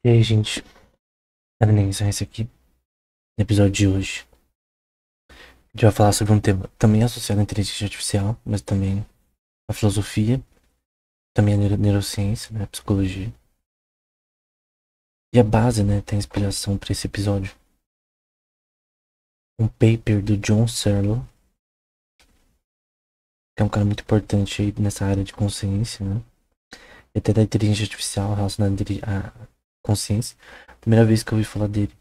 E aí, gente, era nem esse aqui, no episódio de hoje. A gente vai falar sobre um tema também associado à inteligência artificial, mas também à filosofia, também à neurociência, né, à psicologia. E a base, né, tem inspiração para esse episódio. Um paper do John Searle, que é um cara muito importante aí nessa área de consciência, né, e até da inteligência artificial relacionada à consciência. A primeira vez que eu ouvi falar dele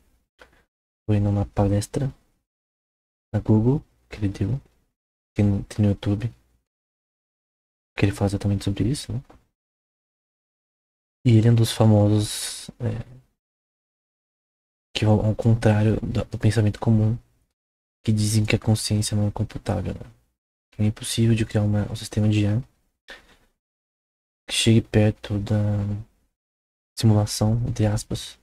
foi numa palestra na Google, que ele deu, tem no YouTube, que ele fala exatamente sobre isso, né. E ele é um dos famosos que, ao contrário do pensamento comum, que dizem que a consciência não é computável, né? Que é impossível de criar um sistema de IA que chegue perto da simulação, entre aspas,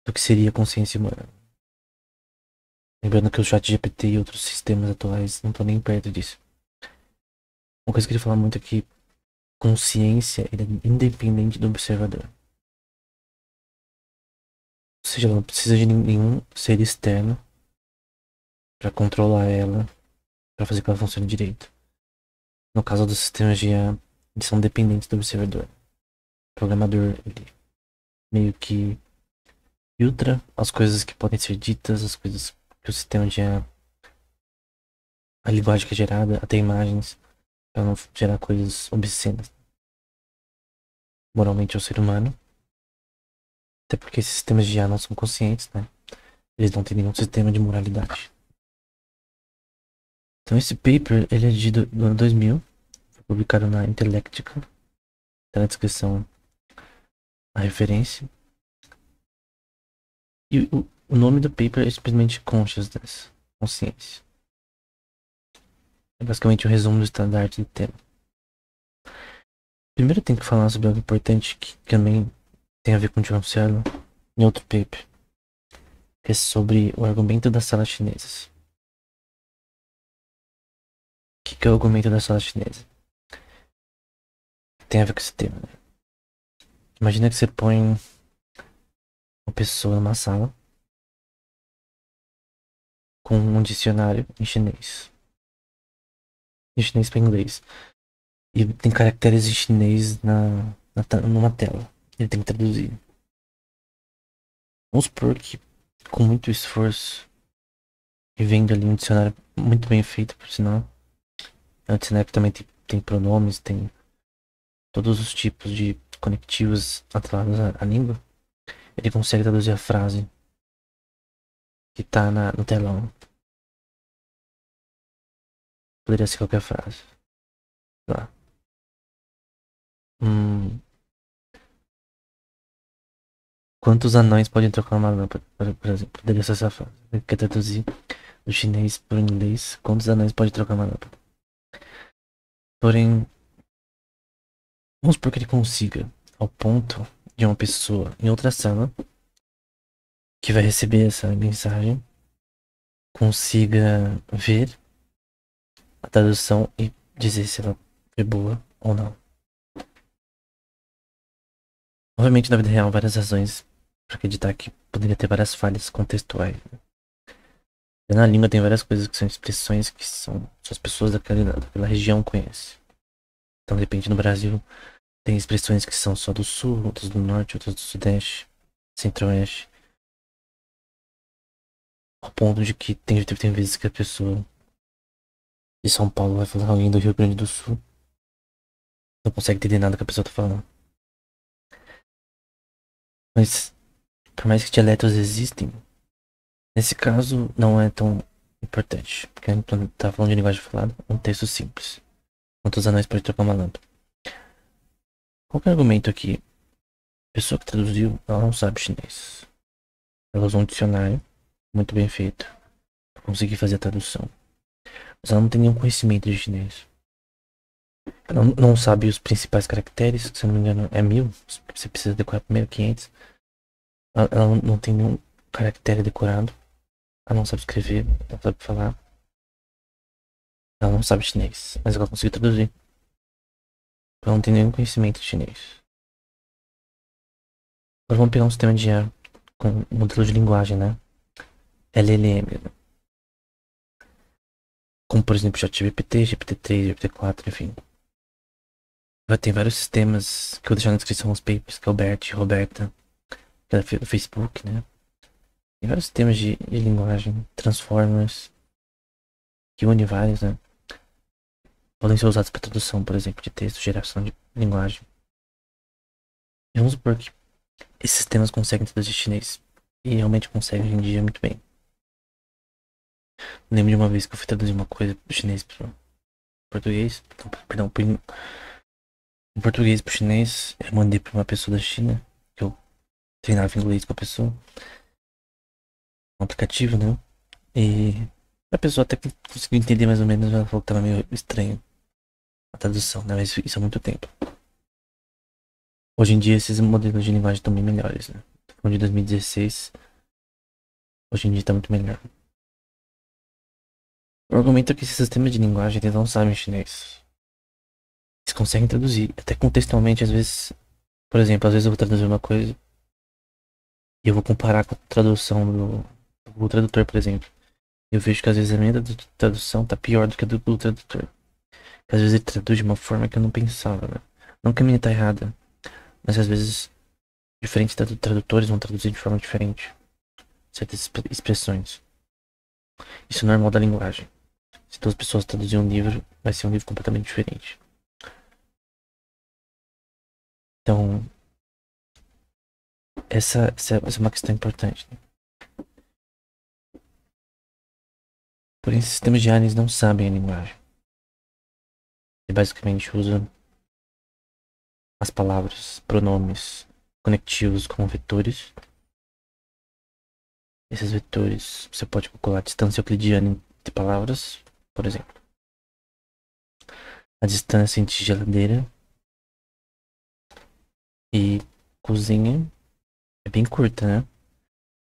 do que seria a consciência humana. Lembrando que o ChatGPT e outros sistemas atuais não estão nem perto disso. Uma coisa que ele fala muito é que consciência ele é independente do observador. Ou seja, ela não precisa de nenhum ser externo para controlar ela, para fazer que ela funcione direito. No caso dos sistemas de IA, eles são dependentes do observador. O programador, ele meio que filtra as coisas que podem ser ditas, as coisas que o sistema de IA, a linguagem que é gerada, até imagens, para não gerar coisas obscenas moralmente ao ser humano. Até porque esses sistemas de IA não são conscientes, né? Eles não têm nenhum sistema de moralidade. Então esse paper, ele é do ano 2000, foi publicado na Intellectica, tá na descrição a referência. E o nome do paper é simplesmente Consciousness, consciência. É basicamente um resumo do estandarte do tema. Primeiro tem que falar sobre algo importante que também tem a ver com John Searle em outro paper, que é sobre o argumento das salas chinesas. O que é o argumento da sala chinesa? Tem a ver com esse tema, né? Imagina que você põe uma pessoa numa sala com um dicionário em chinês para inglês, e tem caracteres em chinês numa tela. Ele tem que traduzir. Vamos supor que, com muito esforço, e vendo ali um dicionário muito bem feito, por sinal, é um dicionário que também tem pronomes, tem todos os tipos de conectivos atrelados à língua, ele consegue traduzir a frase que tá no telão. Poderia ser qualquer frase. Lá. Hum, quantos anões podem trocar uma lâmpada? Por exemplo, poderia ser essa frase. Ele quer traduzir do chinês para o inglês. Quantos anões podem trocar uma lâmpada? Porém, vamos supor que ele consiga, ao ponto de uma pessoa em outra sala que vai receber essa mensagem, consiga ver a tradução e dizer se ela foi boa ou não. Obviamente, na vida real, várias razões para acreditar que poderia ter várias falhas contextuais. Na língua tem várias coisas que são expressões que só as pessoas daquela região conhecem. Então, de repente, no Brasil, tem expressões que são só do sul, outras do norte, outras do sudeste, centro-oeste. Ao ponto de que tem vezes que a pessoa de São Paulo vai falar alguém do Rio Grande do Sul, não consegue entender nada que a pessoa tá falando. Mas, por mais que dialetos existem, nesse caso não é tão importante. Porque a gente tá falando de linguagem falada, um texto simples. Quantos anões pode trocar uma lâmpada? Qualquer argumento aqui, a pessoa que traduziu, ela não sabe chinês. Ela usou um dicionário muito bem feito para conseguir fazer a tradução. Mas ela não tem nenhum conhecimento de chinês. Ela não sabe os principais caracteres, que se eu não me engano é 1000. Você precisa decorar primeiro 500. Ela não tem nenhum caractere decorado. Ela não sabe escrever, ela não sabe falar. Ela não sabe chinês, mas ela conseguiu traduzir. Ela não tem nenhum conhecimento de chinês. Agora vamos pegar um sistema de IA com um modelo de linguagem, né? LLM, né? Como por exemplo ChatGPT, GPT-3, GPT-4, enfim. Vai ter vários sistemas que eu vou deixar na descrição os papers, que é o Bert, Roberta, que é do Facebook, né? Tem vários sistemas de linguagem, transformers, que une vários, né? Podem ser usados para tradução, por exemplo, de texto, geração de linguagem. E vamos supor que esses sistemas conseguem traduzir chinês. E realmente conseguem hoje em dia muito bem. Lembro de uma vez que eu fui traduzir uma coisa do chinês pro português. Perdão, em português pro chinês. Eu mandei pra uma pessoa da China, que eu treinava inglês com a pessoa. Um aplicativo, né? E a pessoa até que conseguiu entender mais ou menos, ela falou que tava meio estranho a tradução, né? Mas isso há muito tempo. Hoje em dia esses modelos de linguagem estão bem melhores, né? Tô falando de 2016, hoje em dia tá muito melhor. O argumento é que esse sistema de linguagem eles não sabem chinês. Eles conseguem traduzir, até contextualmente, às vezes, por exemplo, às vezes eu vou traduzir uma coisa e eu vou comparar com a tradução do tradutor, por exemplo. Eu vejo que às vezes a minha tradução tá pior do que a do tradutor. Que às vezes ele traduz de uma forma que eu não pensava, né? Não que a minha tá errada, mas às vezes diferentes tradutores vão traduzir de forma diferente certas expressões. Isso é normal da linguagem. Se duas pessoas traduzirem um livro, vai ser um livro completamente diferente. Então, essa é uma questão importante, né? Porém, esses sistemas de aliens não sabem a linguagem. Ele basicamente usa as palavras, pronomes conectivos como vetores. Esses vetores você pode calcular a distância euclidiana entre palavras, por exemplo. A distância entre geladeira e cozinha é bem curta, né?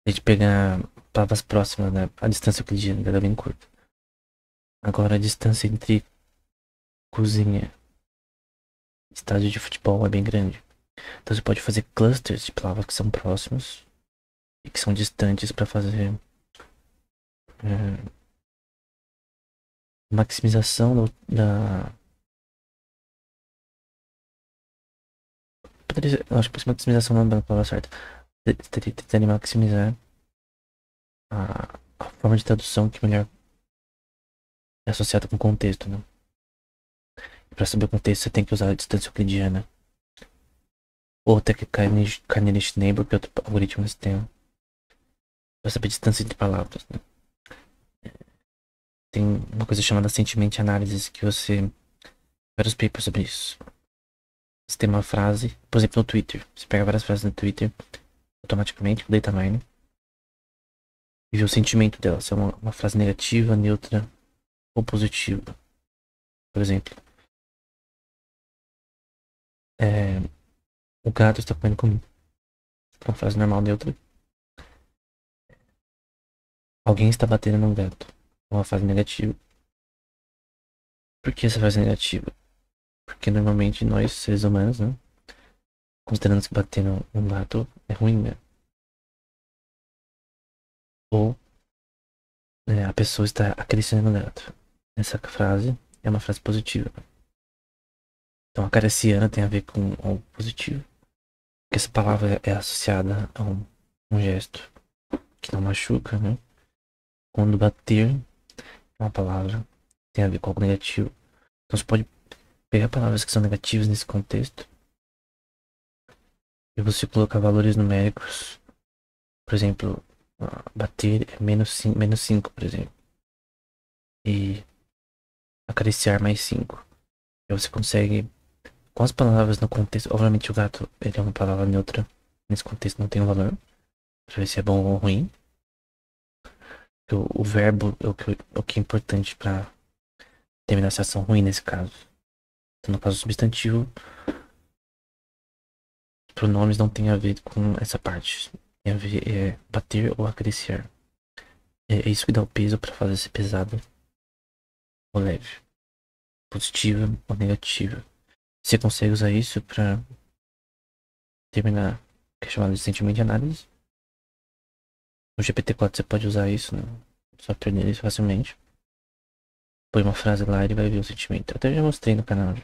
A gente pegar palavras próximas, né? A distância euclidiana dela é bem curta. Agora a distância entre cozinha e estádio de futebol é bem grande. Então você pode fazer clusters de palavras que são próximas e que são distantes para fazer é, maximização eu acho que maximização não é a palavra certa. Tentaria maximizar a forma de tradução que melhor é associada com o contexto, né? Para saber o contexto, você tem que usar a distância euclidiana. Ou até que Carnegie-Neighbor, que é outro algoritmo nesse tema. Para saber a distância entre palavras, né? Tem uma coisa chamada sentiment analysis, que você... Vários papers sobre isso. Você tem uma frase, por exemplo, no Twitter. Você pega várias frases no Twitter, automaticamente, com data mining, e vê o sentimento dela. Se é uma frase negativa, neutra ou positiva. Por exemplo, é, o gato está comendo comigo. Uma frase normal, neutra. Alguém está batendo no gato. Uma frase negativa. Por que essa frase é negativa? Porque normalmente nós, seres humanos, né? Considerando que bater no gato é ruim, né? Ou a pessoa está acariciando o gato. Essa frase é uma frase positiva. Então acariciando tem a ver com algo positivo. Porque essa palavra é associada a um gesto que não machuca, né? Quando bater é uma palavra tem a ver com algo negativo. Então você pode pegar palavras que são negativas nesse contexto e você colocar valores numéricos. Por exemplo, bater é menos 5, por exemplo. E acariciar mais 5. E você consegue, com as palavras no contexto, obviamente o gato ele é uma palavra neutra. Nesse contexto não tem um valor. Pra ver se é bom ou ruim. O verbo é o que é importante para terminar essa ação ruim nesse caso. Então, no caso do substantivo, pronomes não tem a ver com essa parte. Tem a ver bater ou acariciar. É isso que dá o peso para fazer ser pesado ou leve. Positiva ou negativa. Você consegue usar isso para terminar que é chamado de sentimento de análise. No GPT-4 você pode usar isso no software deles facilmente. Põe uma frase lá e ele vai ver o sentimento. Eu até já mostrei no canal.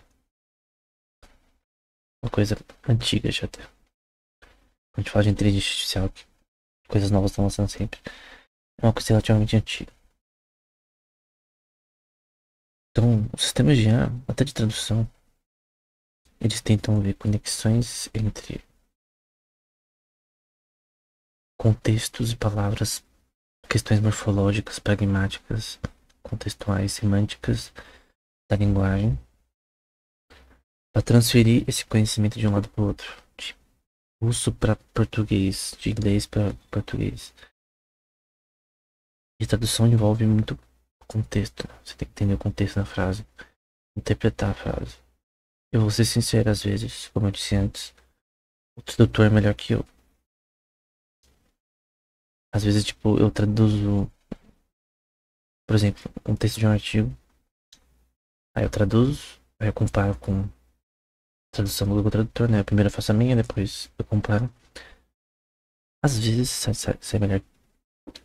Uma coisa antiga já até. Quando a gente fala de inteligência artificial, que coisas novas estão lançando sempre. É uma coisa relativamente antiga. Então, os sistemas de IA, até de tradução, eles tentam ver conexões entre contextos e palavras, questões morfológicas, pragmáticas, contextuais, semânticas da linguagem, para transferir esse conhecimento de um lado para o outro, de russo para português, de inglês para português. E tradução envolve muito contexto. Você tem que entender o contexto da frase, interpretar a frase. Eu vou ser sincero, às vezes, como eu disse antes, o tradutor é melhor que eu. Às vezes, tipo, eu traduzo, por exemplo, um texto de um artigo, aí eu traduzo, aí eu comparo com a tradução do Google Tradutor, né? Primeiro eu faço a minha, depois eu comparo. Às vezes sai melhor,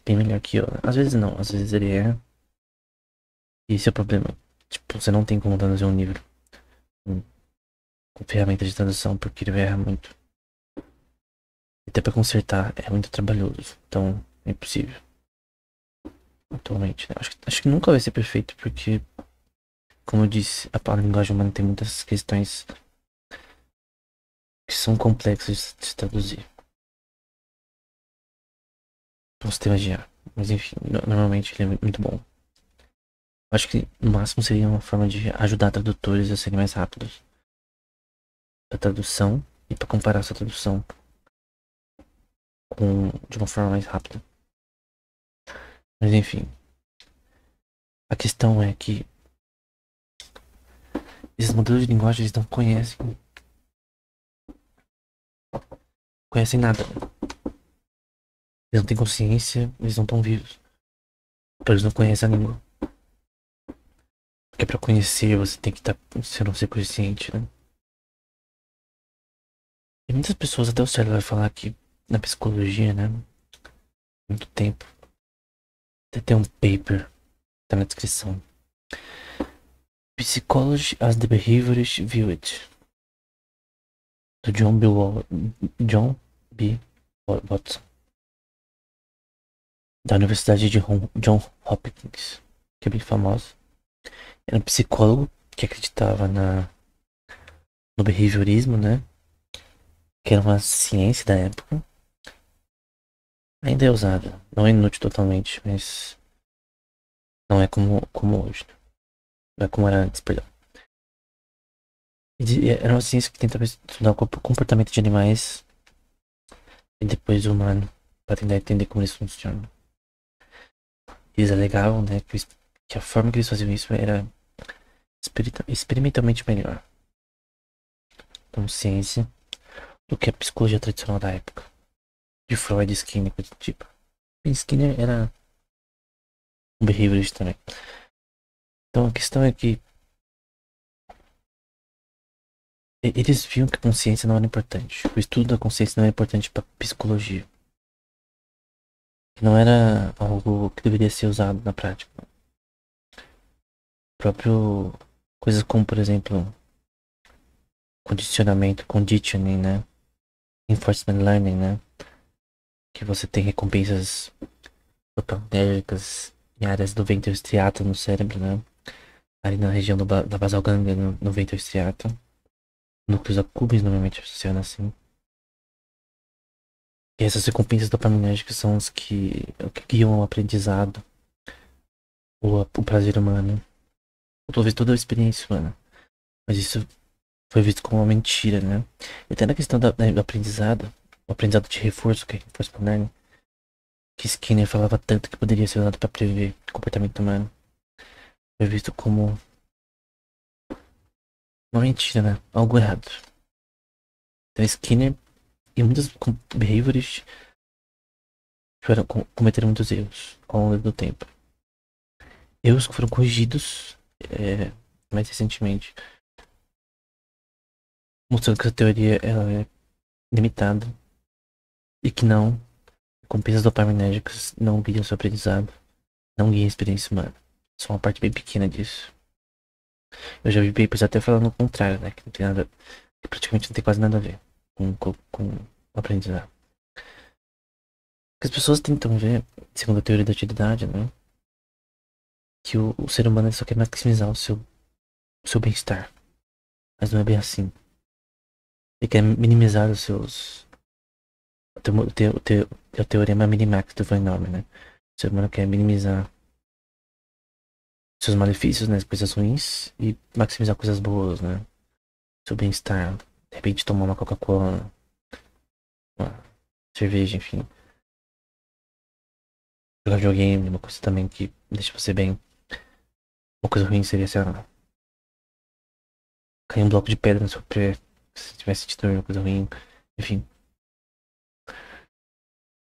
bem melhor que eu, né? Às vezes não, às vezes ele é. E esse é o problema. Tipo, você não tem como traduzir um livro com, com ferramentas de tradução porque ele erra muito. E até pra consertar é muito trabalhoso. Então, é impossível. Atualmente, né? Acho que nunca vai ser perfeito porque, como eu disse, a linguagem humana tem muitas questões que são complexas de se traduzir. Para os sistemas de IA. Mas enfim, normalmente ele é muito bom. Acho que no máximo seria uma forma de ajudar tradutores a serem mais rápidos para tradução e para comparar essa tradução de uma forma mais rápida. Mas enfim, a questão é que esses modelos de linguagem eles não conhecem nada. Eles não têm consciência, eles não estão vivos. Eles não conhecem a língua. Porque para conhecer você tem que ser consciente, né? E muitas pessoas, até o Célio vai falar que na psicologia, né? Muito tempo. Até tem um paper, tá na descrição. Psychology as the Behaviorist View It. Do John B. Watson. Da Universidade de John Hopkins. Que é bem famosa. Era um psicólogo que acreditava no behaviorismo, né? Que era uma ciência da época. Ainda é usada. Não é inútil totalmente, mas não é como hoje. Não é como era antes, perdão. Era uma ciência que tentava estudar o comportamento de animais e depois o humano, para tentar entender como eles funcionam. Eles alegavam, né, que a forma que eles faziam isso era experimentalmente melhor. Então, ciência do que a psicologia tradicional da época. De Freud, Skinner, coisa do tipo. E Skinner era um behaviorist também. Então a questão é que eles viam que a consciência não era importante. O estudo da consciência não era importante para psicologia. Não era algo que deveria ser usado na prática. Próprio coisas como, por exemplo, condicionamento, conditioning, né? Enforcement learning, né? Que você tem recompensas dopamérgicas em áreas do ventro striatum no cérebro, né? Ali na região da basal ganglia, no ventro striatum. Núcleos acúbios normalmente funciona assim. E essas recompensas dopaminérgicas são o que guiam o aprendizado, o prazer humano, ou talvez toda a experiência humana. Mas isso foi visto como uma mentira, né? E até na questão do aprendizado, o aprendizado de reforço, que é reforço learning, que Skinner falava tanto que poderia ser usado para prever o comportamento humano, foi visto como uma mentira, né? Algo errado. Então Skinner e muitos behaviorists cometeram muitos erros ao longo do tempo. Erros que foram corrigidos mais recentemente, mostrando que essa teoria ela é limitada E que não, recompensas dopaminérgicas não guiam seu aprendizado, não guiam a experiência humana. Só uma parte bem pequena disso. Eu já vi papers até falando o contrário, né? Que não tem nada, que praticamente não tem quase nada a ver com o aprendizado. Porque as pessoas tentam ver, segundo a teoria da utilidade, né? Que o ser humano ele só quer maximizar o seu bem-estar. Mas não é bem assim. Ele quer minimizar os seus. O teorema Minimax do Van Neumann, né? O ser humano quer minimizar seus malefícios, né? As coisas ruins e maximizar coisas boas, né? Seu bem-estar. De repente tomar uma Coca-Cola, uma cerveja, enfim. Jogar videogame, uma coisa também que deixa você bem. Uma coisa ruim seria, sei lá, cair um bloco de pedra no seu pé. Se tivesse tido uma coisa ruim. Enfim.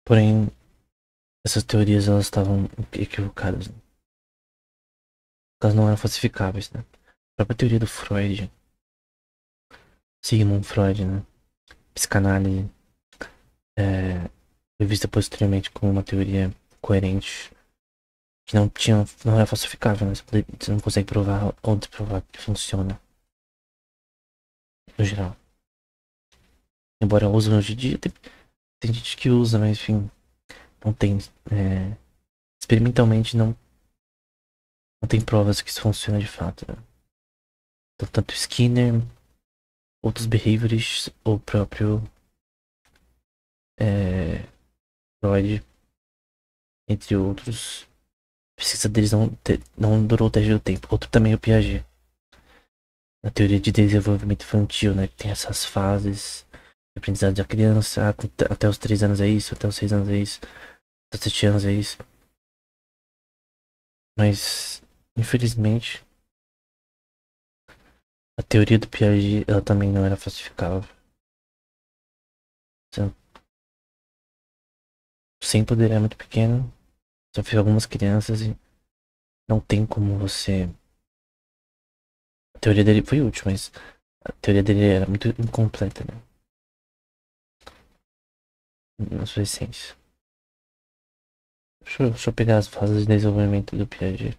Porém, essas teorias elas estavam equivocadas, né? Elas não eram falsificáveis, né? A própria teoria do Freud, Sigmund Freud, né? Psicanálise, é, foi vista posteriormente como uma teoria coerente que não é falsificável, né? Você não consegue provar ou desprovar que funciona, no geral. Embora usem hoje em dia, tem gente que usa, mas enfim, não tem, experimentalmente não tem provas que isso funciona de fato, né? Então, tanto Skinner, outros behaviorists, ou o próprio é, Freud, entre outros, a pesquisa deles não durou o teste do tempo. Outro também é o Piaget, na teoria de desenvolvimento infantil, né? Que tem essas fases de aprendizado da criança, até os 3 anos é isso, até os 6 anos é isso, até os 7 anos é isso. Mas, infelizmente, a teoria do Piaget, ela também não era falsificável. Então, sem poder é muito pequeno, só fiz algumas crianças e não tem como você. A teoria dele foi útil, mas a teoria dele era muito incompleta, né? Na sua essência. Deixa eu pegar as fases de desenvolvimento do Piaget.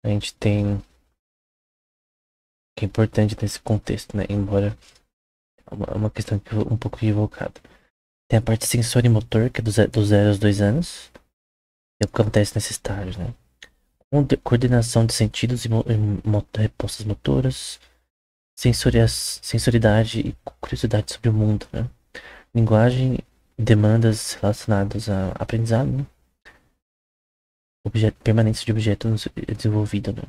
A gente tem, que é importante nesse contexto, né? Embora é uma questão um pouco equivocada. Tem a parte sensório-motor, que é do 0 aos 2 anos. E é o que acontece nesse estágio, né? Coordenação de sentidos e respostas motoras. Sensoridade e curiosidade sobre o mundo, né? Linguagem e demandas relacionadas a aprendizado, né? Permanência de objeto desenvolvido, né?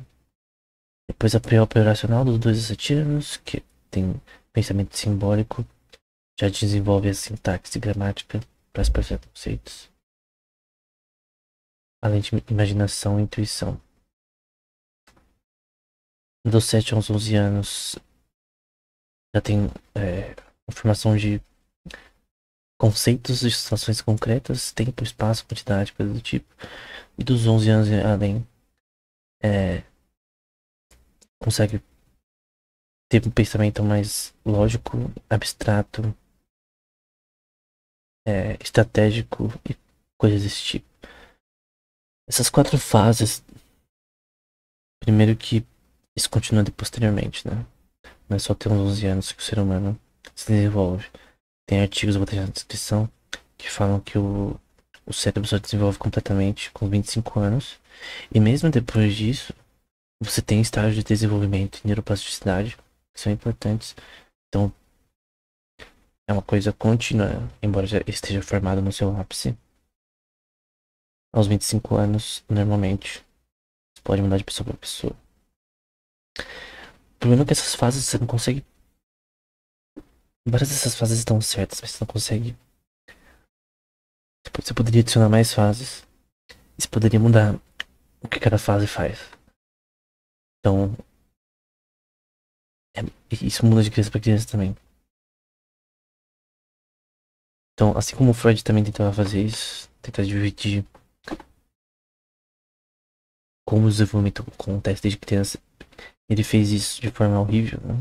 Depois a pré-operacional dos 2 a 7 anos, que tem pensamento simbólico, já desenvolve a sintaxe e gramática para expressar conceitos, além de imaginação e intuição. Dos 7 aos 11 anos já tem formação de conceitos de situações concretas, tempo, espaço, quantidade, coisa do tipo. E dos 11 anos além, é, consegue ter um pensamento mais lógico, abstrato, estratégico e coisas desse tipo. Essas 4 fases, primeiro que isso continua de posteriormente, né? Não é só ter uns 11 anos que o ser humano se desenvolve. Tem artigos, eu vou deixar na descrição, que falam que o cérebro só desenvolve completamente com 25 anos. E mesmo depois disso, você tem estágios de desenvolvimento e neuroplasticidade que são importantes. Então, é uma coisa contínua, embora já esteja formado no seu ápice. Aos 25 anos, normalmente, você pode mudar de pessoa para pessoa. O problema é que essas fases você não consegue. Várias dessas fases estão certas, mas você não consegue. Você poderia adicionar mais fases. E você poderia mudar o que cada fase faz. Então, isso muda de criança para criança também. Então, assim como o Freud também tentava fazer isso, tentar dividir como o desenvolvimento acontece desde criança, ele fez isso de forma horrível, né?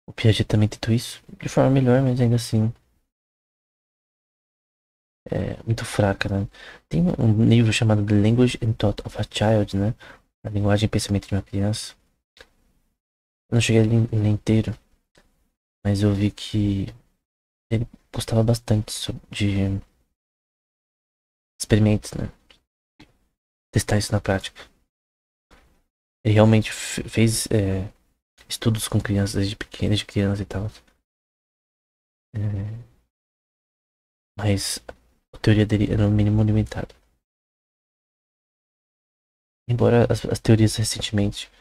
O Piaget também tentou isso de forma melhor, mas ainda assim muito fraca, né? Tem um livro chamado The Language and Thought of a Child, né? A linguagem e pensamento de uma criança. Eu não cheguei a ler inteiro, mas eu vi que ele gostava bastante de experimentos, né? Testar isso na prática. Ele realmente fez estudos com crianças desde pequenas, de criança e tal. É, mas a teoria dele era no mínimo limitada. Embora as teorias recentemente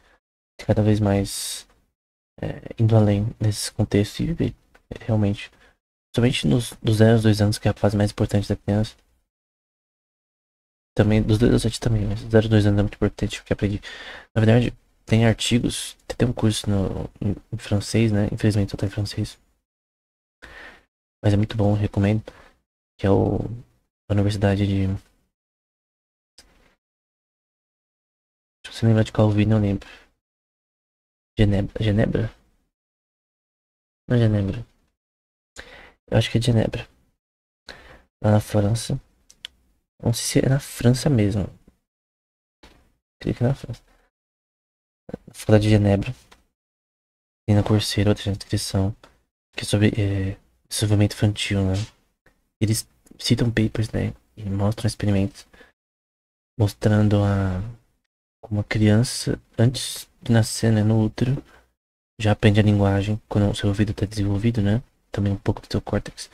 cada vez mais indo além nesse contexto e realmente, somente dos 0 aos 2 anos, que é a fase mais importante da criança. Também, dos 2 aos 7 também, mas dos 0 aos 2 anos é muito importante, porque aprendi. Na verdade, tem artigos, tem um curso em francês, né? Infelizmente só tá em francês. Mas é muito bom, recomendo. Que é a Universidade de. Se você lembrar de Calvin, não lembro. Genebra? Genebra? Não é Genebra. Eu acho que é Genebra. Lá na França. Não sei se é na França mesmo. Creio que é na França. Faculdade de Genebra. Tem na Coursera outra inscrição. Que é sobre desenvolvimento infantil, né? Eles citam papers, né? E mostram experimentos mostrando como a criança, antes de nascer, né, no útero, já aprende a linguagem quando o seu ouvido está desenvolvido, né? Também um pouco do seu córtex,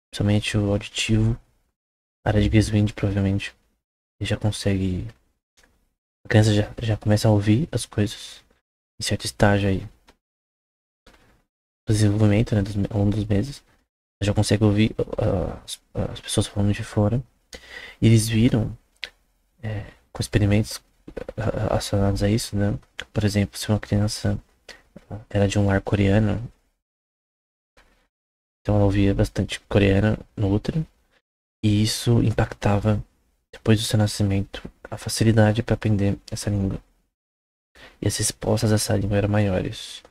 principalmente o auditivo, a área de Geswind, provavelmente. Ele já consegue. A criança já começa a ouvir as coisas em certo estágio aí do desenvolvimento, né? Ao longo dos meses. Já consegue ouvir as pessoas falando de fora. E eles viram, com experimentos relacionados a isso, né? Por exemplo, se uma criança era de um lar coreano, então ela ouvia bastante coreano no útero, e isso impactava, depois do seu nascimento, a facilidade para aprender essa língua. E as respostas a essa língua eram maiores.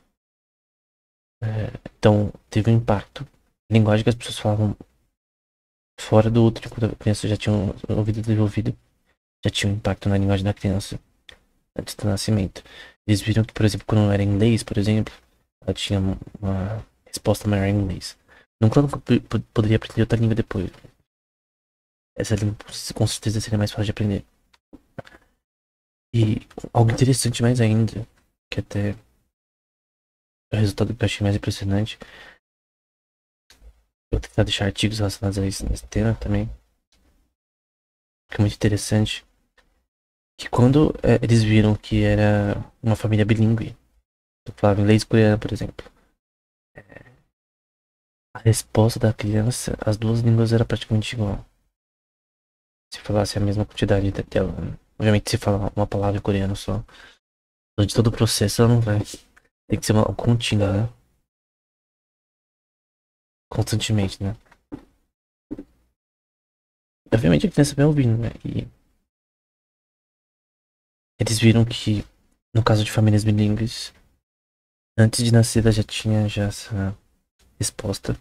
Então, teve um impacto. A linguagem que as pessoas falavam fora do útero, quando a criança já tinha um ouvido desenvolvido, já tinha um impacto na linguagem da criança antes do nascimento. Eles viram que, por exemplo, quando era inglês, por exemplo, ela tinha uma resposta maior em inglês. Nunca ela poderia aprender outra língua depois. Essa língua com certeza seria mais fácil de aprender. E algo interessante mais ainda, que até é o resultado que eu achei mais impressionante, eu vou tentar deixar artigos relacionados a isso nesse tema também, que é muito interessante, que quando eles viram que era uma família bilíngue, eu falava inglês e coreano, por exemplo, a resposta da criança, as duas línguas era praticamente igual. Se falasse a mesma quantidade dela. Né? Obviamente, se falar uma palavra em coreano só, durante todo o processo ela não vai. Tem que ser uma contínua, né? Constantemente, né? Obviamente a criança vai ouvindo, né? E eles viram que, no caso de famílias bilíngues, antes de nascer ela já tinha já essa resposta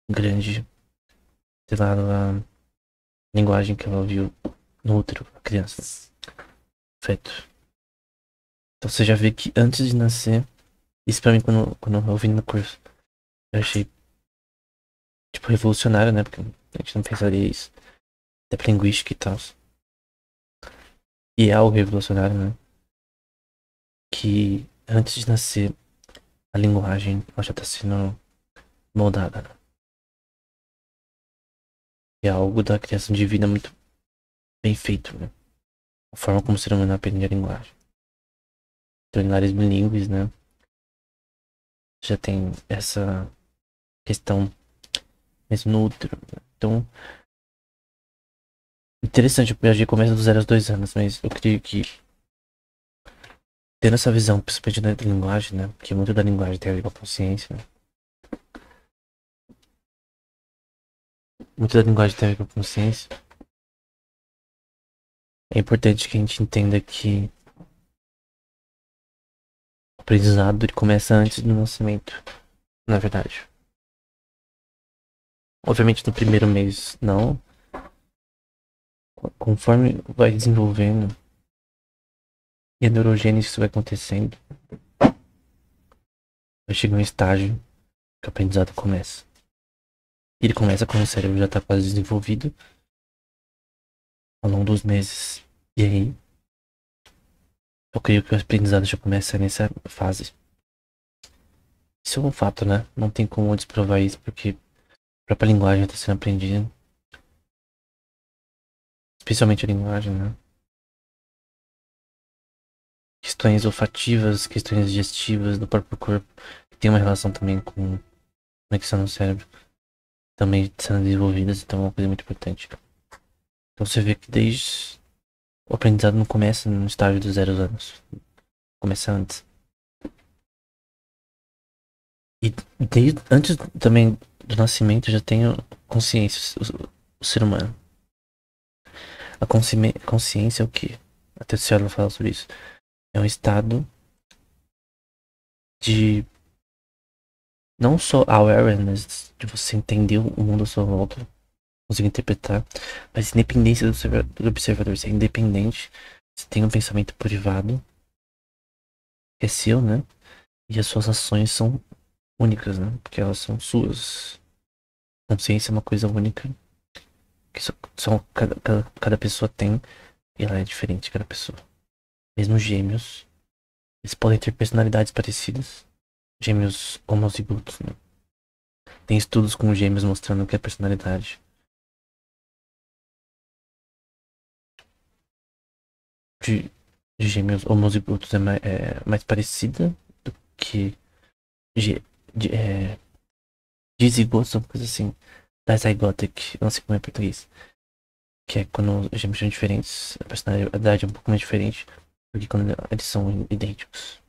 grande, sei lá, a linguagem que ela ouviu no útero, a criança. Feto. Então você já vê que antes de nascer, isso pra mim quando eu ouvi no curso, eu achei tipo revolucionário, né? Porque a gente não pensaria isso. Até pra linguística e tal. E é algo revolucionário, né? Que antes de nascer, a linguagem ela já tá sendo moldada, né? E é algo da criação divina muito bem feito, né? A forma como o ser humano aprende a linguagem. Então, em áreas bilíngues, né? Já tem essa questão mesmo no útero. Né? Então, interessante, o PhD começa dos 0 aos 2 anos, mas eu creio que tendo essa visão, principalmente da linguagem, né? Porque muito da linguagem tem a ver com a consciência, né? Muito da linguagem tem a ver com a consciência. É importante que a gente entenda que o aprendizado ele começa antes do nascimento, na verdade. Obviamente no primeiro mês não. Conforme vai desenvolvendo e a neurogênese vai acontecendo, vai chegar um estágio que o aprendizado começa. E ele começa quando o cérebro já está quase desenvolvido ao longo dos meses. E aí, eu creio que o aprendizado já começa nessa fase. Isso é um fato, né? Não tem como desprovar isso porque a própria linguagem está sendo aprendida. Especialmente a linguagem, né? Questões olfativas, questões digestivas do próprio corpo, que tem uma relação também com conexão no cérebro, também sendo desenvolvidas, então é uma coisa muito importante. Então você vê que desde o aprendizado não começa no estágio dos 0 anos, começa antes. E desde antes também do nascimento já tenho consciência, o ser humano. A consciência é o quê? Até o Cielo fala sobre isso. É um estado de não só awareness, de você entender o mundo à sua volta, conseguir interpretar, mas independência do observador. Você é independente, você tem um pensamento privado, que é seu, né? E as suas ações são únicas, né? Porque elas são suas. Consciência é uma coisa única, que só cada pessoa tem, e ela é diferente de cada pessoa. Mesmo gêmeos, eles podem ter personalidades parecidas, gêmeos homozigotos, né? Tem estudos com gêmeos mostrando que a personalidade de, de gêmeos homozigotos é mais parecida do que de, dizigotos, uma coisa assim. Dizygotic, não sei como é em português. Que é quando os gêmeos são diferentes, a personalidade é um pouco mais diferente do que quando eles são idênticos.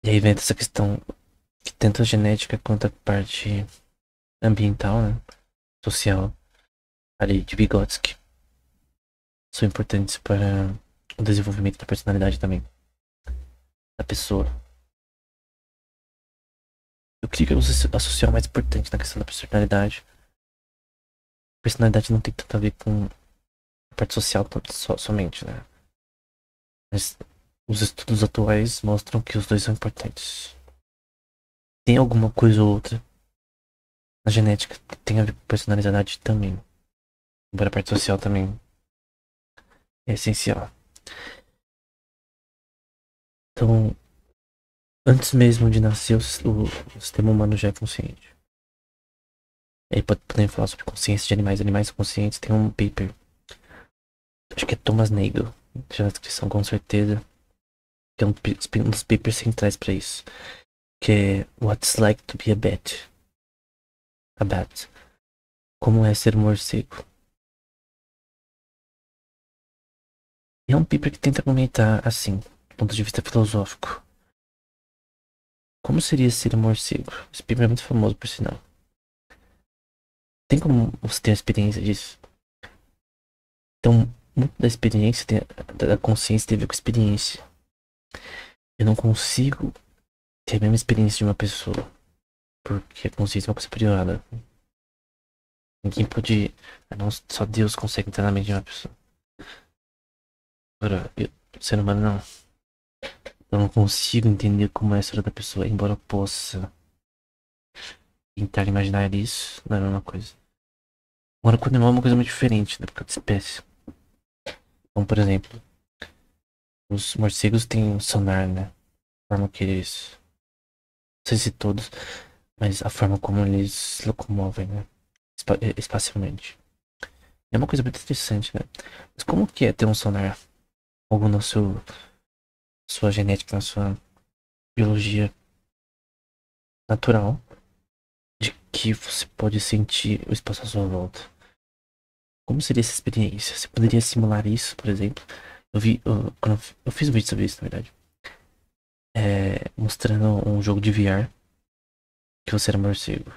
E aí vem essa questão que tanto a genética quanto a parte ambiental, né, social, ali de Vygotsky, são importantes para o desenvolvimento da personalidade também da pessoa. Eu creio que a social é mais importante na questão da personalidade. A personalidade não tem tanto a ver com a parte social somente, né? Mas os estudos atuais mostram que os dois são importantes. Tem alguma coisa ou outra na genética que tem a ver com personalidade também. Embora a parte social também é essencial. Então, antes mesmo de nascer, o sistema humano já é consciente. Aí podemos falar sobre consciência de animais. Animais são conscientes. Tem um paper, acho que é Thomas Nagel, deixa na descrição com certeza, que é um dos papers centrais para isso. Que é What's Like to be a Bat. A Bat. Como é ser um morcego. E é um paper que tenta comentar assim, do ponto de vista filosófico. Como seria ser um morcego? Esse paper é muito famoso, por sinal. Tem como você ter a experiência disso? Então, muito da experiência, da consciência tem a ver com experiência. Eu não consigo ter a mesma experiência de uma pessoa, porque a consciência é uma coisa privada. Ninguém pode. Não, só Deus consegue entrar na mente de uma pessoa. Agora, o ser humano não. Eu não consigo entender como é a história da pessoa, embora eu possa tentar imaginar isso, não é a mesma coisa. Agora, com o animal é uma coisa muito diferente, né? Por causa da espécie. Então, por exemplo, os morcegos têm um sonar, né? A forma que eles. Não sei se todos, mas a forma como eles se locomovem, né? Espacialmente. É uma coisa muito interessante, né? Mas como que é ter um sonar? Algo na sua genética, na sua biologia natural, de que você pode sentir o espaço à sua volta. Como seria essa experiência? Você poderia simular isso, por exemplo? Quando eu fiz um vídeo sobre isso, na verdade. Mostrando um jogo de VR que você era morcego.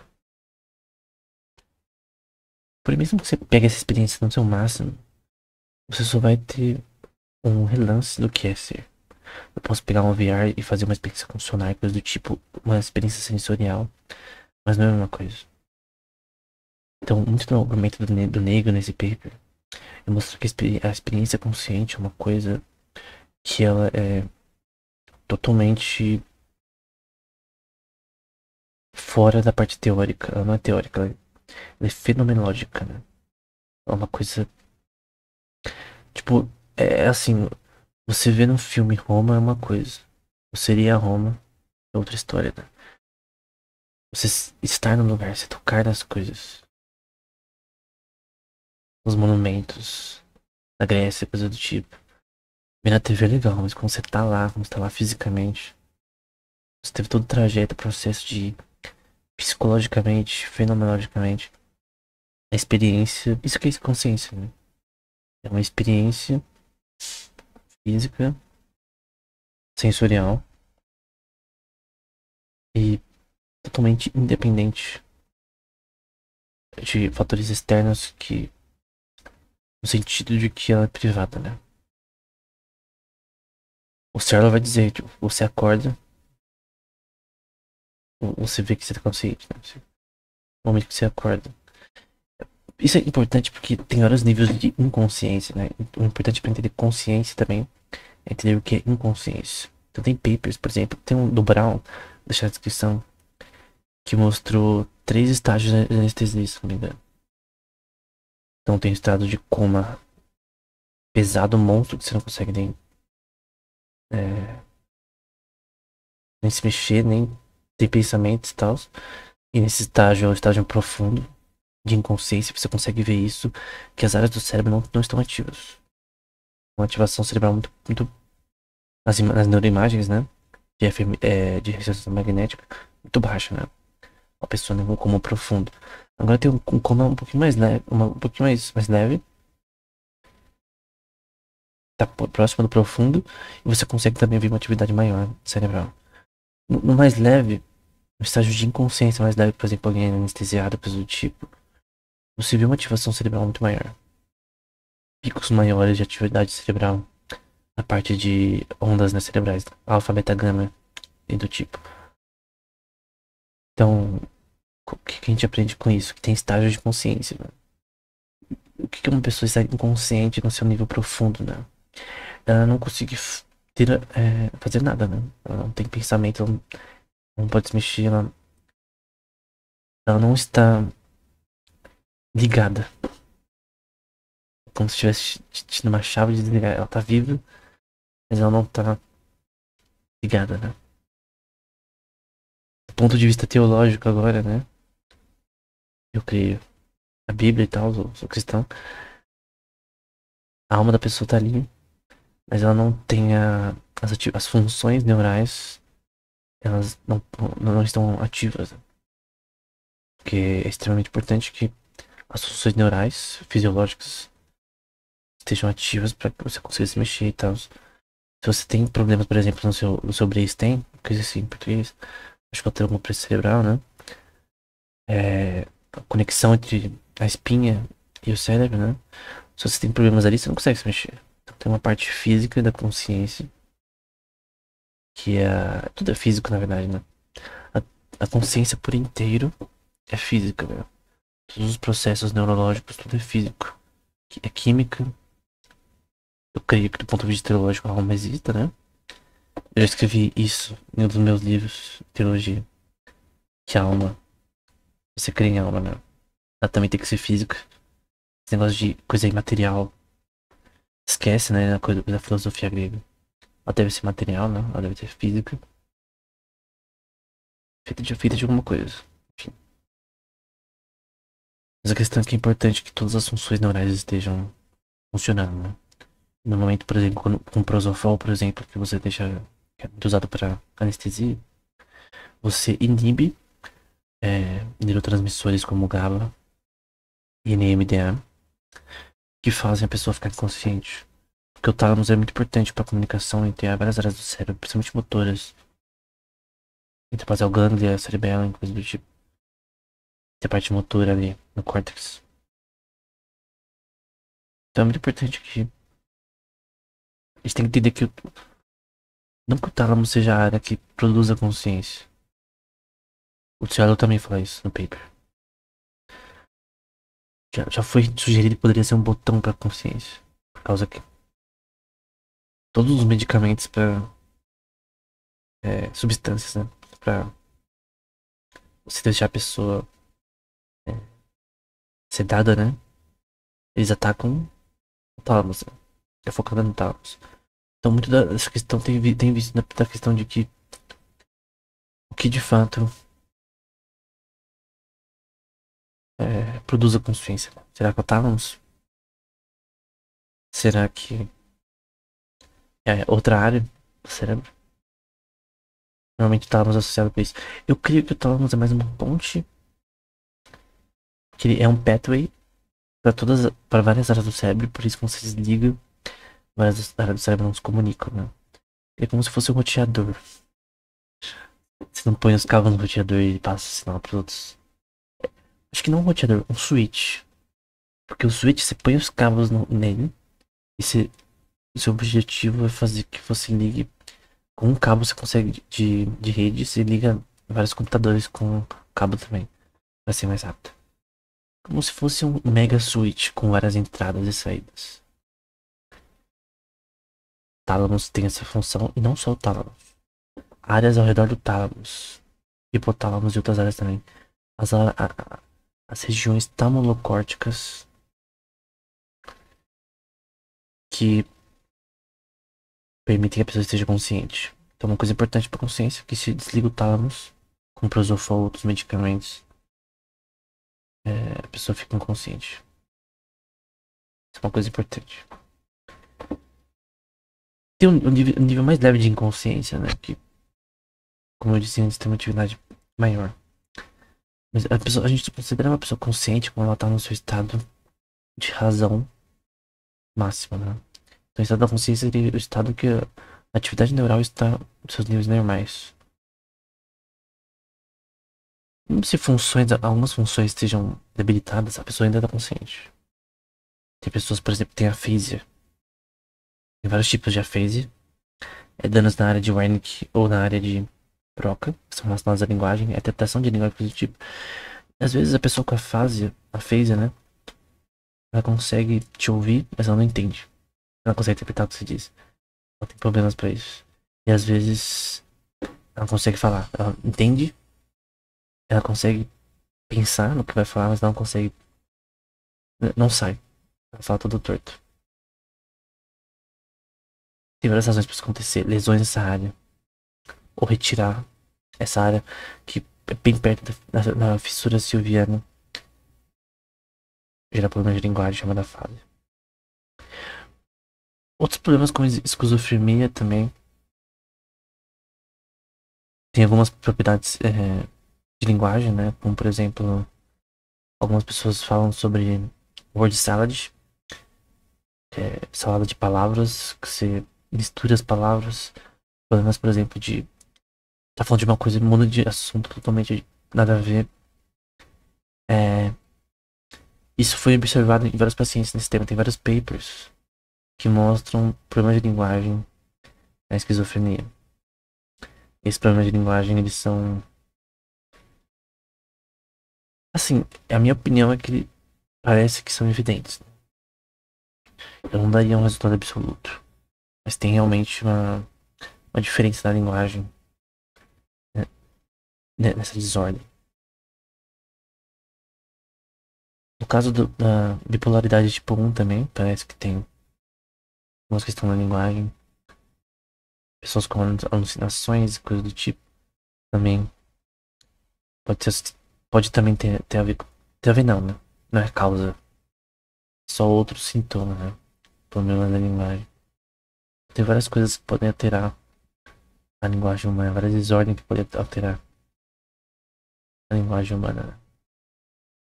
Por mesmo que você pegue essa experiência no seu máximo, você só vai ter um relance do que é ser. Eu posso pegar um VR e fazer uma experiência com sonar, coisa do tipo, uma experiência sensorial, mas não é a mesma coisa. Então, muito do argumento do negro nesse paper mostra que a experiência consciente é uma coisa que ela é totalmente fora da parte teórica. Ela não é teórica, ela é fenomenológica, né? É uma coisa, tipo, é assim, você vê no filme Roma é uma coisa. Você iria a Roma é outra história, né? Você estar no lugar, você tocar nas coisas, nos monumentos da Grécia, coisa do tipo. Ver na TV é legal, mas quando você tá lá fisicamente, você teve todo o trajeto, o processo de psicologicamente, fenomenologicamente, a experiência, isso que é consciência, né? É uma experiência física, sensorial e totalmente independente de fatores externos que, no sentido de que ela é privada, né? O Serlo vai dizer, tipo, você acorda, você vê que você tá consciente, né? No momento que você acorda. Isso é importante porque tem vários níveis de inconsciência, né? O importante para entender consciência também é entender o que é inconsciência. Então tem papers, por exemplo, tem um do Brown, deixar na descrição, que mostrou 3 estágios de anestesia, se não me engano. Então tem o estado de coma pesado, monstro, que você não consegue é, nem se mexer, nem ter pensamentos e tal. E nesse estágio é o estágio profundo de inconsciência, você consegue ver isso, que as áreas do cérebro não estão ativas. Uma ativação cerebral muito nas neuroimagens, né? De ressonância magnética, muito baixa, né? Uma pessoa em um coma profundo. Agora tem um coma um pouquinho mais leve, um pouquinho mais leve, tá próximo do profundo, e você consegue também ver uma atividade maior cerebral. No mais leve, no estágio de inconsciência mais leve, por exemplo, alguém anestesiado, coisa do tipo, você vê uma ativação cerebral muito maior. Picos maiores de atividade cerebral na parte de ondas, né, cerebrais, alfa, beta, gama e do tipo. Então, o que a gente aprende com isso? Que tem estágio de consciência, né? O que uma pessoa está inconsciente no seu nível profundo, né? Ela não consegue fazer nada, né? Ela não tem pensamento, ela não pode se mexer, ela não está ligada. Como se tivesse tido uma chave de desligar. Ela tá viva, mas ela não tá ligada, né? Do ponto de vista teológico agora, né? Eu creio. A Bíblia e tal, eu sou cristão. A alma da pessoa tá ali, mas ela não tem as funções neurais, elas não estão ativas, né? Porque é extremamente importante que as funções neurais, fisiológicas, estejam ativas para que você consiga se mexer e tal. Se você tem problemas, por exemplo, no seu brainstem, coisa assim em português, acho que eu tenho alguma pressão cerebral, né? A conexão entre a espinha e o cérebro, né? Se você tem problemas ali, você não consegue se mexer. Então tem uma parte física da consciência, que é. Tudo é físico, na verdade, né? A consciência por inteiro é física, né? Todos os processos neurológicos, tudo é físico. É química. Eu creio que do ponto de vista teológico a alma exista, né? Eu já escrevi isso em um dos meus livros, teologia. Que a alma, você crê em alma, né? Ela também tem que ser física. Esse negócio de coisa imaterial. Esquece, né? A coisa da filosofia grega. Ela deve ser material, né? Ela deve ser física. Feita de alguma coisa. Enfim. Mas a questão é que é importante que todas as funções neurais estejam funcionando, né? No momento, por exemplo, com prosofol, por exemplo, que você deixa, que é muito usado para anestesia, você inibe neurotransmissores como GABA e NMDA que fazem a pessoa ficar inconsciente. Porque o tálamo é muito importante para a comunicação entre várias áreas do cérebro, principalmente motoras, entre a basal ganglia, a cerebela, coisa do tipo. Tem a parte motora ali no córtex. Então é muito importante que a gente tem que entender que não que o tálamo seja a área que produz a consciência. O Thiago também fala isso no paper. Já foi sugerido que poderia ser um botão pra consciência. Por causa que todos os medicamentos pra substâncias, né? Pra você deixar a pessoa é, sedada, né? Eles atacam o tálamo, né? É focado no tálamo. Então, muito dessa questão tem visto da questão de que o que de fato produz a consciência. Será que é o tálamo? Será que é outra área do cérebro? Normalmente o tálamo é associado com isso. Eu creio que o tálamo é mais uma ponte, que ele é um pathway para várias áreas do cérebro, por isso quando se desliga, várias áreas do cérebro não se comunicam, né? É como se fosse um roteador. Você não põe os cabos no roteador e passa o sinal pros outros. Acho que não um roteador, um switch. Porque o switch, você põe os cabos nele e o seu objetivo é fazer que você ligue. Com um cabo você consegue de rede, você liga vários computadores com cabo também. Pra ser mais rápido. Como se fosse um mega switch com várias entradas e saídas. Tálamos tem essa função e não só o tálamo. Áreas ao redor do tálamos, hipotálamos e outras áreas também. As regiões tamalocórticas que permitem que a pessoa esteja consciente. Então, uma coisa importante para a consciência é que se desliga o tálamos, com prosofol ou outros medicamentos, a pessoa fica inconsciente. Isso é uma coisa importante. Tem um nível mais leve de inconsciência, né? Que, como eu disse antes, tem uma atividade maior. Mas a gente considera uma pessoa consciente quando ela está no seu estado de razão máxima, né? Então, o estado da consciência seria o estado que a atividade neural está nos seus níveis normais. Mesmo se algumas funções estejam debilitadas, a pessoa ainda está consciente. Tem pessoas, por exemplo, que têm afasia. Tem vários tipos de afasia. Danos na área de Wernicke ou na área de Broca, que são relacionados à linguagem, a interpretação de linguagem positiva. Às vezes a pessoa com afasia, né? Ela consegue te ouvir, mas ela não entende. Ela consegue interpretar o que você diz. Ela tem problemas pra isso. E às vezes ela consegue falar. Ela entende, ela consegue pensar no que vai falar, mas ela não consegue. Não sai. Ela fala todo torto. Tem várias razões para isso acontecer. Lesões nessa área. Ou retirar essa área que é bem perto da fissura silviana. Gera problemas de linguagem chamada falha. Outros problemas como esquizofrenia também. Tem algumas propriedades de linguagem, né? Como por exemplo, algumas pessoas falam sobre word salad, que é salada de palavras, que você mistura as palavras. Problemas, por exemplo, de tá falando de uma coisa e muda de assunto totalmente nada a ver. Isso foi observado em vários pacientes nesse tema. Tem vários papers que mostram problemas de linguagem na esquizofrenia. Esses problemas de linguagem, eles são... Assim, a minha opinião é que parece que são evidentes. Eu não daria um resultado absoluto. Mas tem realmente uma diferença na linguagem, né, nessa desordem. No caso da bipolaridade tipo 1 também, parece que tem algumas questões na linguagem. Pessoas com alucinações e coisas do tipo também pode também ter a ver com... Ter a ver não, né? Não é causa. Só outro sintoma, né? Problema da linguagem. Tem várias coisas que podem alterar a linguagem humana, várias desordens que podem alterar a linguagem humana, né?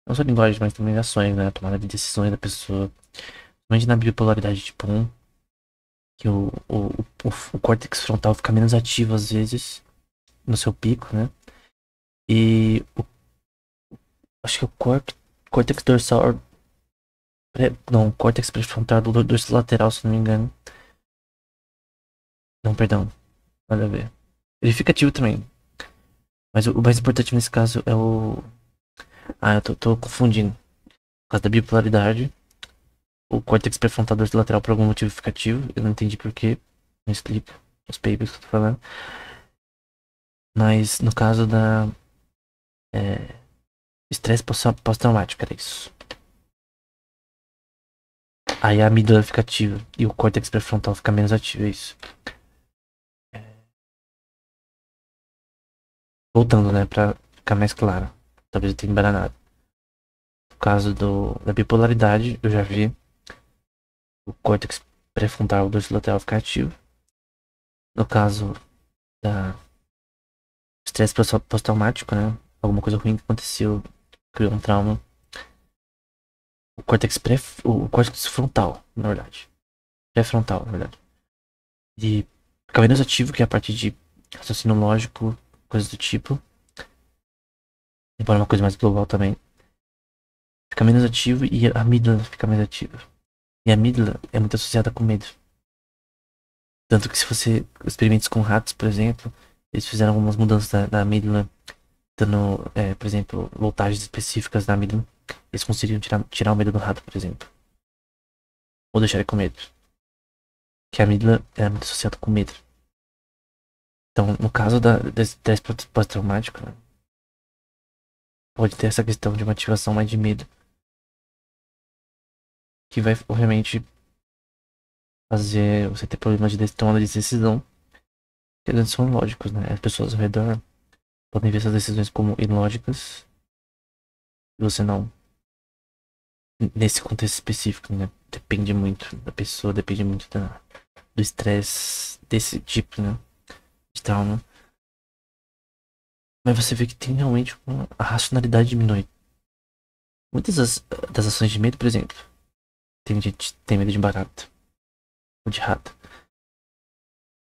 Não só a linguagem, mas também ações, né? A tomada de decisões da pessoa. Principalmente na bipolaridade tipo 1, que o córtex frontal fica menos ativo às vezes no seu pico, né? E acho que o córtex dorsal. Não, córtex pré-frontal do dorso lateral, se não me engano. Não, perdão. Nada a ver. Ele fica ativo também. Mas o mais importante nesse caso é o. Ah, eu tô confundindo. causa da bipolaridade, o córtex pré-frontal dorsolateral por algum motivo ficativo, eu não entendi porquê, não explica os papers que eu tô falando. Mas no caso da estresse pós-traumático, era isso. Aí a amígdala fica ativa e o córtex pré-frontal fica menos ativo, é isso. Voltando, né, pra ficar mais claro. Talvez eu tenha embaranado. No caso da bipolaridade, eu já vi o córtex pré-frontal dorsolateral ficar ativo. No caso da estresse pós-traumático, né, alguma coisa ruim que aconteceu, criou um trauma. O córtex frontal, na verdade. Pré-frontal, na verdade. De ficar menos ativo, que é a parte de raciocínio lógico, coisas do tipo. Embora uma coisa mais global também. Fica menos ativo e a amígdala fica mais ativa. E a amígdala é muito associada com medo. Tanto que se você experimentos com ratos, por exemplo, eles fizeram algumas mudanças da amígdala, dando, por exemplo, voltagens específicas da amígdala. Eles conseguiriam tirar o medo do rato, por exemplo. Ou deixar ele com medo. Que a amígdala é muito associada com medo. Então, no caso desse estresse pós-traumático, né, pode ter essa questão de uma ativação mais de medo. Que vai, obviamente, fazer você ter problemas de tomada de decisão. Que eles são lógicos, né? As pessoas ao redor podem ver essas decisões como ilógicas. E você não. Nesse contexto específico, né? Depende muito da pessoa, depende muito do estresse desse tipo, né? De trauma. Mas você vê que tem realmente a racionalidade diminui. Muitas das ações de medo, por exemplo, tem gente que tem medo de barata ou de rato.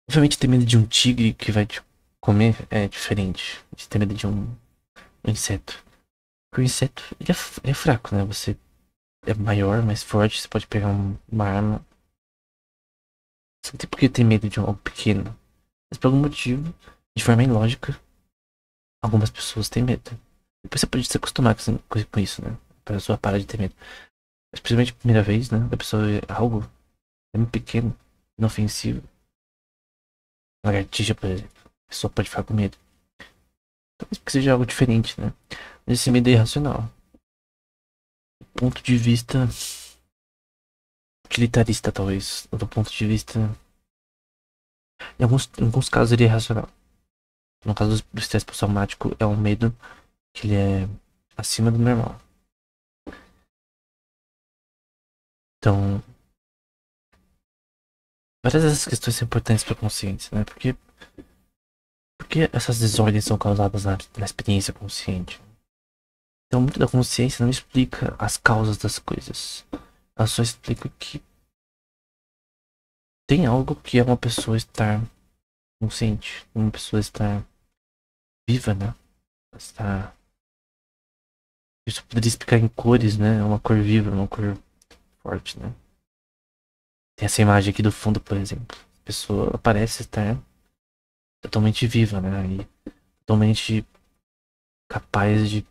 Obviamente ter medo de um tigre que vai te comer é diferente de ter medo de um inseto. Porque o inseto ele é fraco, né? Você é maior, mais forte, você pode pegar uma arma. Você não tem por que ter medo de algo pequeno. Mas por algum motivo, de forma ilógica, algumas pessoas têm medo. Depois você pode se acostumar com isso, né? Pra pessoa parar de ter medo. Mas principalmente a primeira vez, né? A pessoa vê algo muito pequeno, inofensivo. Lagartixa, por exemplo. A pessoa pode ficar com medo. Talvez porque seja algo diferente, né? Mas esse medo é irracional. Do ponto de vista utilitarista, talvez. Ou do ponto de vista. Em alguns casos ele é irracional. No caso do estresse pós-traumático, é um medo que ele é acima do normal. Então, várias dessas questões são importantes para a consciência, né? Porque essas desordens são causadas na experiência consciente. Então, muito da consciência não explica as causas das coisas. Ela só explica que tem algo que é uma pessoa estar consciente, uma pessoa estar viva, né? Estar... Isso poderia explicar em cores, né? Uma cor viva, uma cor forte, né? Tem essa imagem aqui do fundo, por exemplo. A pessoa parece estar totalmente viva, né? E totalmente capaz de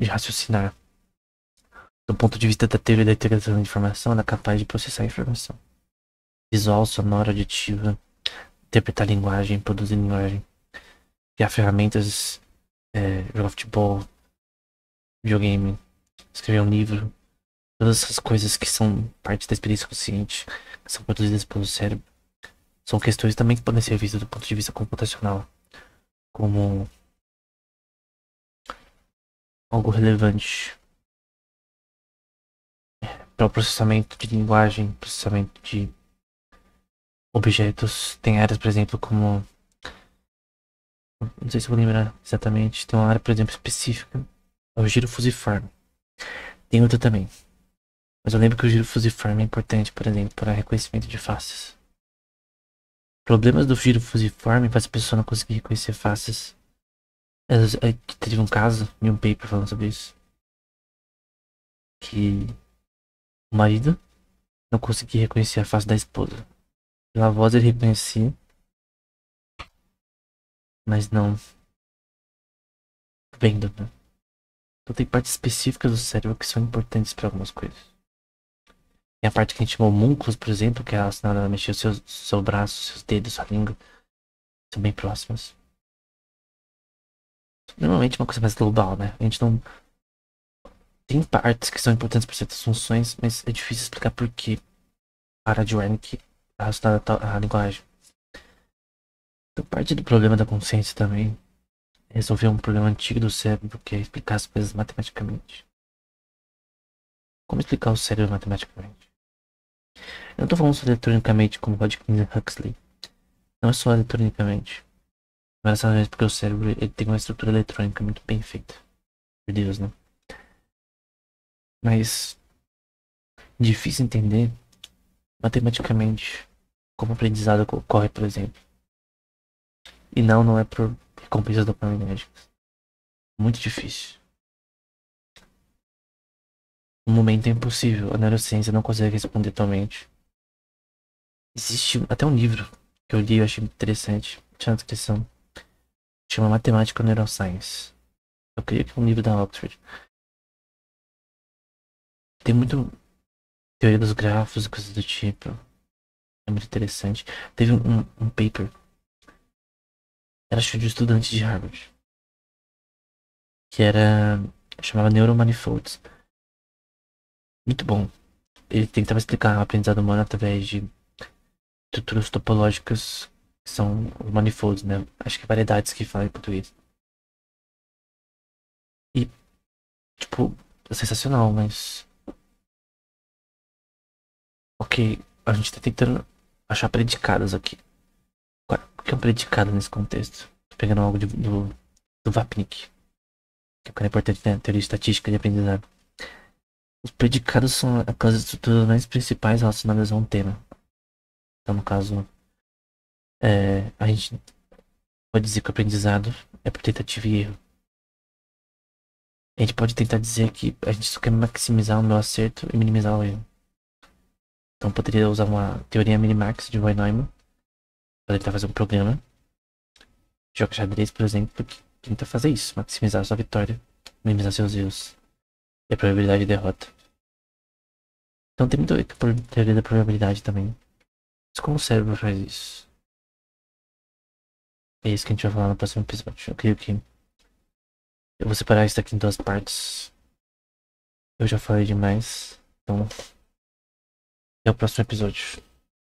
raciocinar. Do ponto de vista da teoria da integração de informação, ela é capaz de processar a informação. Visual, sonora, auditiva, interpretar linguagem, produzir linguagem, criar ferramentas, jogar futebol, videogame, escrever um livro. Todas essas coisas que são parte da experiência consciente, que são produzidas pelo cérebro, são questões também que podem ser vistas do ponto de vista computacional como algo relevante para o processamento de linguagem, processamento de objetos. Tem áreas, por exemplo, como... Não sei se eu vou lembrar exatamente. Tem uma área, por exemplo, específica. É o giro fusiforme. Tem outra também. Mas eu lembro que o giro fusiforme é importante, por exemplo, para reconhecimento de faces. Problemas do giro fusiforme faz a pessoa não conseguir reconhecer faces. Teve um caso, em um paper falando sobre isso. Que o marido não conseguia reconhecer a face da esposa. Pela voz ele reconhecia, mas não vendo, né? Então tem partes específicas do cérebro que são importantes para algumas coisas. Tem a parte que a gente chama homúnculos, por exemplo, que é relacionada a mexer o seu braço, seus dedos, sua língua. São bem próximas. Normalmente é uma coisa mais global, né? A gente não... Tem partes que são importantes para certas funções, mas é difícil explicar por que a área de Wernicke é relacionada à linguagem. Então parte do problema da consciência também é resolver um problema antigo do cérebro, que é explicar as coisas matematicamente. Como explicar o cérebro matematicamente? Eu não tô falando só eletronicamente como Hodgkin e Huxley. Não é só eletronicamente. Mas essa vez porque o cérebro ele tem uma estrutura eletrônica muito bem feita. Por Deus, né? Mas difícil entender matematicamente como o aprendizado ocorre, por exemplo. E não é por recompensas dopaminérgicas. Muito difícil. No momento é impossível. A neurociência não consegue responder atualmente. Existe até um livro que eu li e eu achei interessante. Tinha na descrição. Chama Matemática Neuroscience. Eu creio que é um livro da Oxford. Tem muito teoria dos grafos e coisas do tipo. É muito interessante. Teve um paper. Era acho de estudante de Harvard. Que era... chamava Neuromanifolds. Muito bom. Ele tentava explicar o aprendizado humano através de estruturas topológicas que são os manifolds, né? Acho que variedades que falam em português. E, tipo, é sensacional, mas... Ok, a gente tá tentando achar predicados aqui. O que é um predicado nesse contexto? Tô pegando algo do Vapnik, que é um cara importante na teoria estatística de aprendizado. Os predicados são aquelas estruturas principais relacionadas a um tema. Então, no caso, a gente pode dizer que o aprendizado é por tentativa e erro. A gente pode tentar dizer que a gente só quer maximizar o meu acerto e minimizar o erro. Então, poderia usar uma teoria minimax de von Neumann para tentar fazer um programa. Joga xadrez, por exemplo, que tenta fazer isso, maximizar sua vitória, minimizar seus erros e a probabilidade de derrota. Então tem muito a ver com a teoria da probabilidade também. Mas como o cérebro faz isso? É isso que a gente vai falar no próximo episódio. Eu creio que eu vou separar isso aqui em duas partes. Eu já falei demais, então até o próximo episódio.